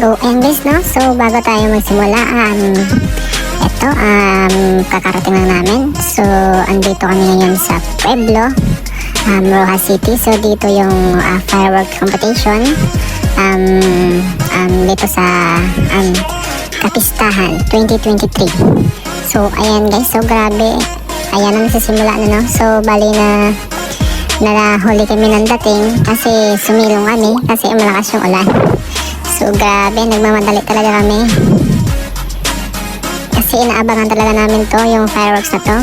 So, ayan guys, no? So, bago tayo magsimula, kakarating lang namin. So, andito kami ngayon sa Pueblo, Roxas City. So, dito yung firework competition dito sa Capiztahan 2023. So, ayan guys, so grabe. Ayan ang nagsisimula na, no? So, bali na nahuli kami ng dating kasi sumilong kami kasi malakas yung ulan. So grabe, nagmamadali talaga kami kasi inaabangan talaga namin to, yung fireworks na to.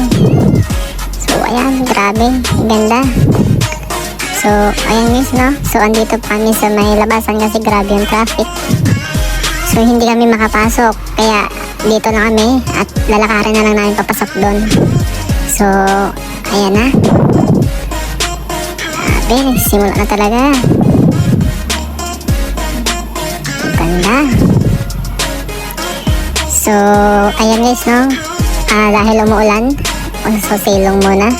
So ayan, grabe, ganda. So ayan guys, no? So andito pa kami sa may labasan kasi grabe yung traffic. So hindi kami makapasok, kaya dito na kami at lalakarin na lang namin papasok doon. So ayan na, grabe, simula na talaga. Ganda. So ayan guys, no? Dahil umuulan, so silong muna.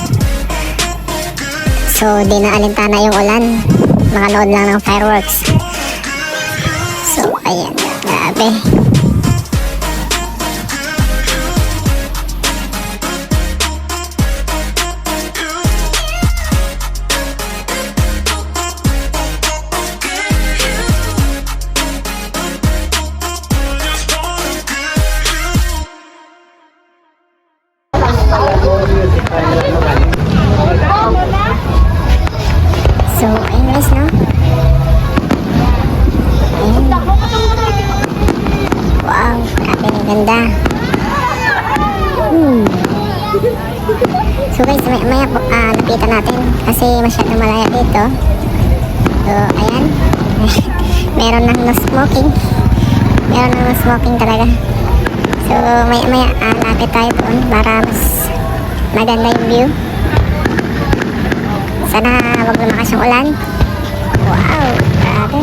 So di na alintana yung ulan, makanood lang ng fireworks. So ayan, grabe. So, ayun guys, no? Ayun. Wow, grabe na ganda. So guys, maya napitan natin kasi masyadong malaya dito. So, ayan. Meron nang no smoking. Meron nang no smoking talaga. So, maya lapit tayo doon para mas maganda yung view. Sana wag lumakas yung ulan. Wow, grabe.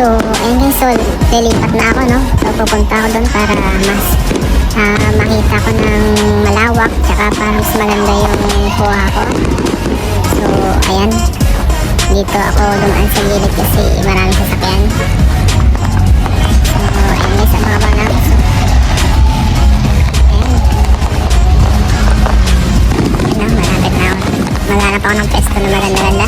So, ayun guys, so lilipat na ako, no? So, pupunta ako doon para mas makita ko ng malawak, tsaka para mas maganda yung kuha ko. So, ayan. Dito ako dumaan sa gilid kasi maraming sasakyan. So, ayun guys, ang mga banga. Ayan. Ayan na, malapit na ako. Maghanap ako ng pwesto na maganda-ganda.